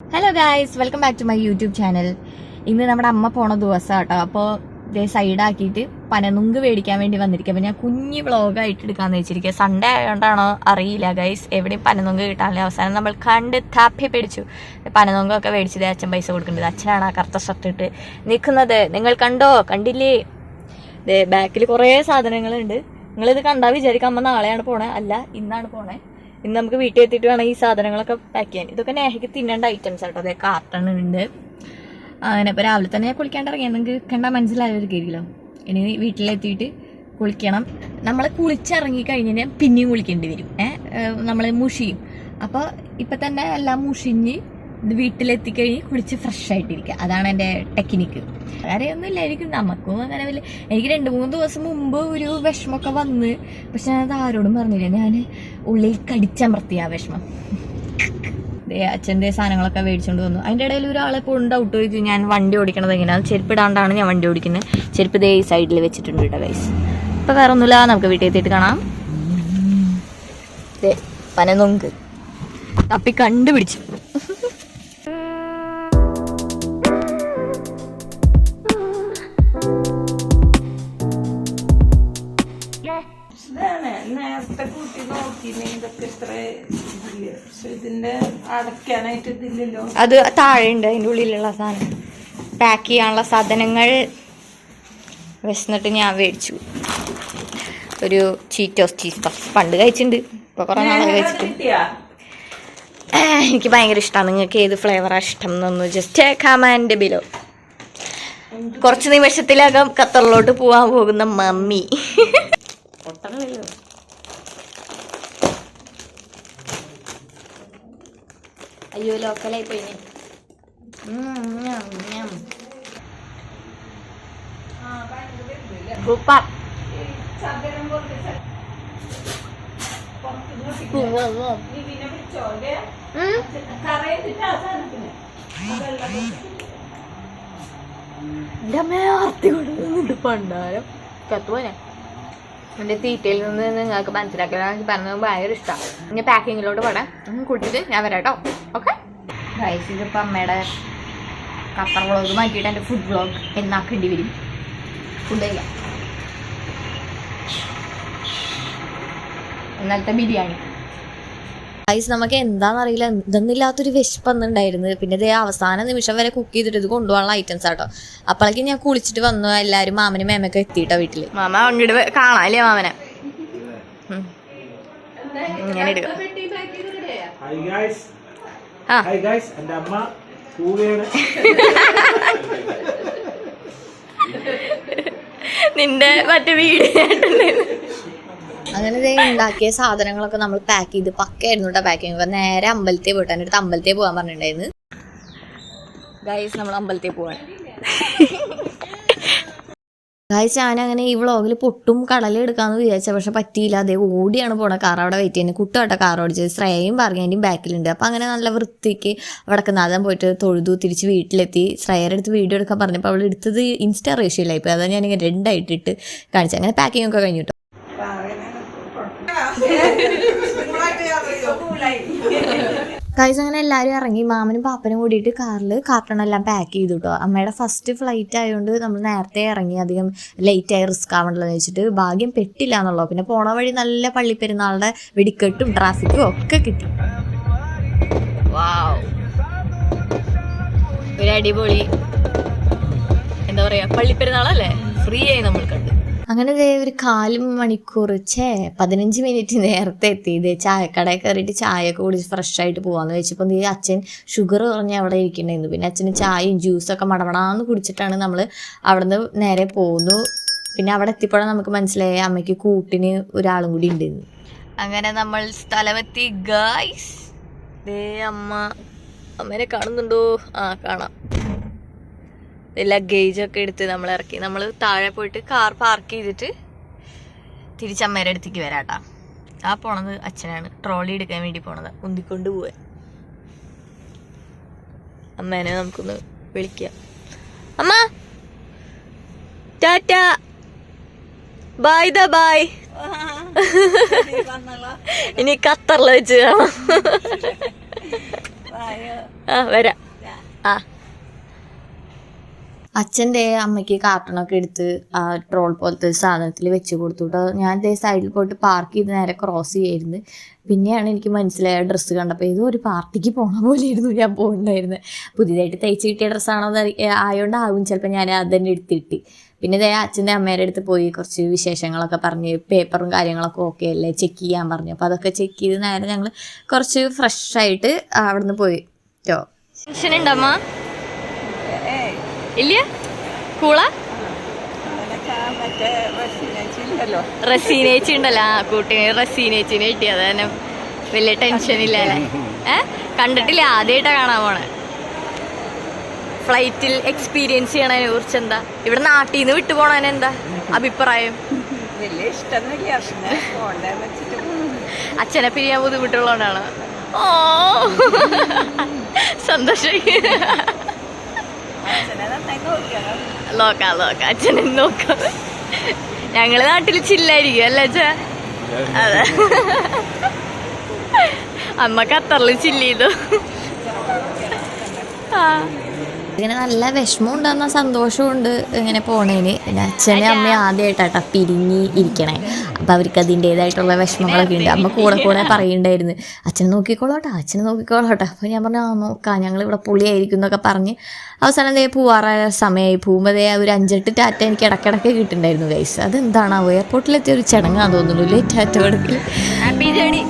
Hello guys, welcome back to my YouTube channel. ഇന്ന് നമ്മുടെ അമ്മ പോണ ദിവസം കേട്ടോ. അപ്പോൾ ഇതേ സൈഡാക്കിയിട്ട് പനനുങ്ക് മേടിക്കാൻ വേണ്ടി വന്നിരിക്കുക. അപ്പോൾ ഞാൻ കുഞ്ഞ് വ്ളോഗായിട്ട് എടുക്കാമെന്ന് വെച്ചിരിക്കുക. സൺഡേ ആയതുകൊണ്ടാണോ അറിയില്ല ഗൈസ്, എവിടെയും പനനുങ്ക് കിട്ടാനില്ല. അവസാനം നമ്മൾ കണ്ട് താപ്പി പിടിച്ചു. പനനുങ്കൊക്കെ മേടിച്ചത് അച്ഛൻ പൈസ കൊടുക്കേണ്ടത്. അച്ഛനാണ് ആ കറുത്ത ഷർട്ട് ഇട്ട് നിൽക്കുന്നത്. നിങ്ങൾ കണ്ടോ? കണ്ടില്ലേ? ഇതേ ബാക്കിൽ കുറേ സാധനങ്ങളുണ്ട്. നിങ്ങളിത് കണ്ടാൽ വിചാരിക്കാം അമ്മ നാളെയാണ് പോണേ. അല്ല, ഇന്നാണ് പോണേ. ഇന്ന് നമുക്ക് വീട്ടിൽ എത്തിയിട്ട് വേണം ഈ സാധനങ്ങളൊക്കെ പാക്ക് ചെയ്യാൻ. ഇതൊക്കെ നേഹയ്ക്ക് തിന്നേണ്ട ഐറ്റംസ് ആട്ടോ. അതേ കാർട്ടൺ ഉണ്ട്. അങ്ങനെ ഇപ്പോൾ രാവിലെ തന്നെ കുളിക്കാണ്ട് ഇറങ്ങിയാൽ നിങ്ങൾക്ക് കണ്ടാൽ മനസ്സിലായിരിക്കുമല്ലോ. ഇനി വീട്ടിലെത്തിയിട്ട് കുളിക്കണം. നമ്മൾ കുളിച്ചിറങ്ങി കഴിഞ്ഞാൽ പിന്നെയും കുളിക്കേണ്ടി വരും. നമ്മൾ മുഷിയും. അപ്പോൾ ഇപ്പം തന്നെ എല്ലാം മുഷിഞ്ഞ് വീട്ടിലെത്തിക്കഴിഞ്ഞ് കുളിച്ച് ഫ്രഷ് ആയിട്ടിരിക്കുക. അതാണ് എൻ്റെ ടെക്നിക്ക്. വേറെയൊന്നും ഇല്ലായിരിക്കും. നമുക്കും അങ്ങനെ വലിയ. എനിക്ക് 2-3 ദിവസം മുമ്പ് ഒരു വിഷമമൊക്കെ വന്ന്, പക്ഷെ ഞാനത് ആരോടും പറഞ്ഞില്ല. ഞാൻ ഉള്ളിൽ കടിച്ചമർത്തിയ ആ വിഷമം. അച്ഛൻ്റെ സാധനങ്ങളൊക്കെ മേടിച്ചുകൊണ്ട് വന്നു. അതിൻ്റെ ഇടയിൽ ഒരാളെപ്പോഴും ഡൗട്ട് ചോദിച്ചു ഞാൻ വണ്ടി ഓടിക്കണത് എങ്ങനെയാണ്. ചെരുപ്പിടാണ്ടാണ് ഞാൻ വണ്ടി ഓടിക്കുന്നത്. ചെരുപ്പ് ദേ ഈ സൈഡിൽ വെച്ചിട്ടുണ്ട് കേട്ടോ ഗൈസ്. ഇപ്പോൾ വേറെ ഒന്നുമില്ല, നമുക്ക് വീട്ടിൽ എത്തിയിട്ട് കാണാം. ദേ പനനുങ്ക് തപ്പി കണ്ടുപിടിച്ചു. നേരത്തെ കൂട്ടി നോക്കി ഇതൊക്കെ ഇത്ര ഇതിന്റെ അടയ്ക്കാനായിട്ട് ഇതില്ലല്ലോ. അത് താഴെ ഉണ്ട്, അതിൻ്റെ ഉള്ളിലുള്ള സാധനം പാക്ക് ചെയ്യാനുള്ള സാധനങ്ങൾ. വിശന്നിട്ട് ഞാൻ മേടിച്ചു ഒരു ചീറ്റോസ് ചീസ് പഫ്. പണ്ട് കഴിച്ചിട്ടുണ്ട്, ഇപ്പൊ കുറെ നാളെ കഴിച്ചിട്ട്. എനിക്ക് ഭയങ്കര ഇഷ്ടമാണ്. നിങ്ങൾക്ക് ഏത് ഫ്ലേവറാണ് ഇഷ്ടം എന്നൊന്ന് ജസ്റ്റ് കമന്റ് ബിലോ. കുറച്ച് നിമിഷത്തിലകം ഖത്തറിലോട്ട് പോകാൻ പോകുന്ന മമ്മി. അയ്യോ, ലോക്കലായി പോയി. പണ്ടാരം കത്തുപോനെ. എൻ്റെ തീറ്റയിൽ നിന്ന് നിങ്ങൾക്ക് മനസ്സിലാക്കാൻ പറഞ്ഞത് ഭയങ്കര ഇഷ്ടമാണ്. ഇനി പാക്കിങ്ങിലോട്ട് പോടാം. കൂട്ടിയിട്ട് ഞാൻ വരാം കേട്ടോ. ഓക്കെ ഗൈസ്, ഇതിപ്പോൾ അമ്മയുടെ ഖത്തർ വ്ളോഗ് മാറ്റിയിട്ട് എൻ്റെ ഫുഡ് വ്ളോഗ് എന്നാക്കേണ്ടി വരും. ഫുഡ് കഴിക്കാം. ഇന്നലത്തെ ബിരിയാണി ഗൈസ്. നമുക്ക് എന്താണെന്നറിയില്ല, ഇതൊന്നുമില്ലാത്തൊരു വിശപ്പന്നുണ്ടായിരുന്നു. പിന്നെ ഇതേ അവസാന നിമിഷം വരെ കുക്ക് ചെയ്തിട്ട് ഇത് കൊണ്ടുപോകാനുള്ള ഐറ്റംസ് ആട്ടോ. അപ്പോഴേക്കും ഞാൻ കുളിച്ചിട്ട് വന്നു. എല്ലാവരും മാമനും മേമൊക്കെ എത്തിയിട്ടോ വീട്ടിൽ. മാമ അങ്ങോട്ട് കാണാല്ലേ മാമനെ. ഇങ്ങനെ എടുക്കാം. നിന്റെ മറ്റേ വീഡിയോ അങ്ങനെ ഉണ്ടാക്കിയ സാധനങ്ങളൊക്കെ നമ്മൾ പാക്ക് ചെയ്ത് പക്കായിരുന്നു കേട്ടോ. പാക്കിങ് നേരെ അമ്പലത്തിൽ പോയിട്ട് എൻ്റെ അടുത്ത് അമ്പലത്തിൽ പോകാൻ പറഞ്ഞിട്ടുണ്ടായിരുന്നു. ഗൈസ്, നമ്മൾ അമ്പലത്തിൽ പോവാണ്. ഗൈസ്, ഞാനങ്ങനെ ഈ വ്ളോഗിൽ പൊട്ടും കടലും എടുക്കാമെന്ന് വിചാരിച്ച, പക്ഷെ പറ്റിയില്ല. അതേ ഓടിയാണ് പോണ. കാർ അവിടെ വെയിറ്റ് ചെയ്യുന്നത്. കുട്ടുകേട്ടോ കാർ ഓടിച്ചത്. ശ്രേയയും പറഞ്ഞതിൻ്റെയും ബാക്കിലുണ്ട്. അപ്പം അങ്ങനെ നല്ല വൃത്തിക്ക് അവിടെ നാദം പോയിട്ട് തൊഴുതു തിരിച്ച് വീട്ടിലെത്തി. ശ്രേയയുടെ അടുത്ത് വീഡിയോ എടുക്കാൻ പറഞ്ഞപ്പോൾ അവൾ എടുത്തത് ഇൻസ്റ്റാ റേഷ്യയിലായി പോയി. അതാണ് ഞാനിങ്ങനെ 2 ആയിട്ടിട്ട് കാണിച്ചത്. അങ്ങനെ പാക്കിംഗ് ഒക്കെ കഴിഞ്ഞു കേട്ടോ. ഗൈസ്, അങ്ങനെ എല്ലാവരും ഇറങ്ങി. മാമനും പാപ്പനും കൂടിയിട്ട് കാറിൽ കാർട്ടണെല്ലാം പാക്ക് ചെയ്തു കേട്ടോ. അമ്മയുടെ ഫസ്റ്റ് ഫ്ലൈറ്റ് ആയതുകൊണ്ട് നമ്മൾ നേരത്തെ ഇറങ്ങി. അധികം ലേറ്റായി റിസ്ക് ആവണ്ടല്ലോ എന്ന് വെച്ചിട്ട്. ഭാഗ്യം പെട്ടില്ല എന്നുള്ളൂ. പിന്നെ പോണ വഴി നല്ല പള്ളിപ്പെരുന്നാളുടെ വെടിക്കെട്ടും ട്രാഫിക്കും ഒക്കെ കിട്ടി. വാവ്, ഒരു അടിപൊളി എന്താ പറയാ പള്ളിപ്പെരുന്നാളല്ലേ, ഫ്രീ ആയി നമ്മൾ കണ്ടു. അങ്ങനെ ഒരു 4 മണിക്കൂർ 15 മിനിറ്റ് നേരത്തെ എത്തി. ഇത് ചായക്കടയിൽ കയറിയിട്ട് ചായയൊക്കെ കുടിച്ച് ഫ്രഷ് ആയിട്ട് പോകാമെന്ന് വെച്ചപ്പോൾ അച്ഛൻ ഷുഗർ പറഞ്ഞ് അവിടെ ഇരിക്കണ്ടായിരുന്നു. പിന്നെ അച്ഛന് ചായയും ജ്യൂസൊക്കെ മടമടാന്ന് കുടിച്ചിട്ടാണ് നമ്മൾ അവിടെ നിന്ന് നേരെ പോകുന്നു. പിന്നെ അവിടെ എത്തിയപ്പോഴാണ് നമുക്ക് മനസ്സിലായി അമ്മയ്ക്ക് കൂട്ടിന് ഒരാളും കൂടി ഉണ്ടെന്ന്. അങ്ങനെ നമ്മൾ സ്ഥലമെത്തി ഗായ്സ്. അമ്മേനെ കാണുന്നുണ്ടോ? കാണാം. ലഗേജൊക്കെ എടുത്ത് നമ്മൾ ഇറക്കി. നമ്മൾ താഴെ പോയിട്ട് കാർ പാർക്ക് ചെയ്തിട്ട് തിരിച്ചമ്മേരെ അടുത്തേക്ക് വരാട്ടാ. ആ പോണത് അച്ഛനാണ്. ട്രോളി എടുക്കാൻ വേണ്ടി പോണത്, ഉന്തിക്കൊണ്ട് പോവാൻ. അമ്മേനെ നമുക്കൊന്ന് വിളിക്കാം. അമ്മ ടാറ്റ ബൈ. ബൈ. ഇനി ഖത്തറിൽ വെച്ച് കാണാം. വരാം. ആ അച്ഛൻ്റെ അമ്മയ്ക്ക് കാർട്ടൂണൊക്കെ എടുത്ത് ആ ട്രോൾ പോലത്തെ സാധനത്തിൽ വെച്ച് കൊടുത്തു കേട്ടോ. ഞാൻ ദേ സൈഡിൽ പോയിട്ട് പാർക്ക് ചെയ്ത് നേരെ ക്രോസ് ചെയ്യായിരുന്നു. പിന്നെയാണ് എനിക്ക് മനസ്സിലായ ഡ്രസ്സ് കണ്ടപ്പോൾ ഏതോ ഒരു പാർട്ടിക്ക് പോകണ പോലെയായിരുന്നു ഞാൻ പോകുന്നുണ്ടായിരുന്നത്. പുതിയതായിട്ട് തയ്ച്ച് കിട്ടിയ ഡ്രസ്സാണോ ആയതുകൊണ്ടാവും ചിലപ്പോൾ ഞാൻ അത് തന്നെ എടുത്തിട്ട്. പിന്നെ ദേ അച്ഛൻ്റെ അമ്മേൻ്റെ അടുത്ത് പോയി കുറച്ച് വിശേഷങ്ങളൊക്കെ പറഞ്ഞ് പേപ്പറും കാര്യങ്ങളൊക്കെ ഓക്കെ അല്ലേ ചെക്ക് ചെയ്യാൻ പറഞ്ഞു. അപ്പോൾ അതൊക്കെ ചെക്ക് ചെയ്ത് നേരെ ഞങ്ങൾ കുറച്ച് ഫ്രഷായിട്ട് അവിടെ നിന്ന് പോയി കേട്ടോ. ടെൻഷൻ ഉണ്ടമ്മ? ഇല്ല, കൂളാ. റസീനേച്ചി ഉണ്ടല്ലോ, ആ കൂട്ടിന് റസീനേച്ചിനെ കിട്ടിയത് തന്നെ വലിയ ടെൻഷൻ ഇല്ല അല്ലേ? കണ്ടിട്ടില്ല, ആദ്യമായിട്ടാ കാണാൻ പോണേ. ഫ്ലൈറ്റിൽ എക്സ്പീരിയൻസ് ചെയ്യണതിനെ കുറിച്ച് എന്താ, ഇവിടെ നാട്ടിൽ നിന്ന് വിട്ടു പോണതിന് എന്താ അഭിപ്രായം? അച്ഛനെ പിരിയാൻ ബുദ്ധിമുട്ടുള്ളതുകൊണ്ടാണ്. ഓ സന്തോഷമായി. നോക്കാം അച്ഛനെ നോക്കാം. ഞങ്ങള് നാട്ടില് ചില്ലായിരിക്കും അല്ലേ അച്ഛാ? അതെ, അമ്മ ഖത്തറില് ചില്ല് ചെയ്തു. ഇങ്ങനെ നല്ല വിഷമം ഉണ്ടാകുന്ന സന്തോഷമുണ്ട് ഇങ്ങനെ പോണേന്. പിന്നെ അച്ഛനും അമ്മയും ആദ്യമായിട്ടാട്ടോ പിരിഞ്ഞ് ഇരിക്കണേ. അപ്പം അവർക്ക് അതിൻ്റേതായിട്ടുള്ള വിഷമങ്ങളൊക്കെ ഉണ്ട്. അമ്മ കൂടെ പറയുന്നുണ്ടായിരുന്നു അച്ഛനെ നോക്കിക്കോളോട്ടെ. അപ്പോൾ ഞാൻ പറഞ്ഞു നോക്കാം, ഞങ്ങളിവിടെ പുള്ളിയായിരിക്കും എന്നൊക്കെ പറഞ്ഞ് അവസാനം ദേ പോവാറായ സമയമായി. പോകുമ്പോൾ ദേ ഒരു 5-8 ടാറ്റ എനിക്ക് ഇടയ്ക്കിടയ്ക്ക് കിട്ടുന്നുണ്ടായിരുന്നു ഗൈസ്. അതെന്താണാവോ എയർപോർട്ടിലെത്തിയ ഒരു ചടങ്ങാന്ന് തോന്നുന്നു ടാറ്റ കൊടുക്കൽ. Happy journey.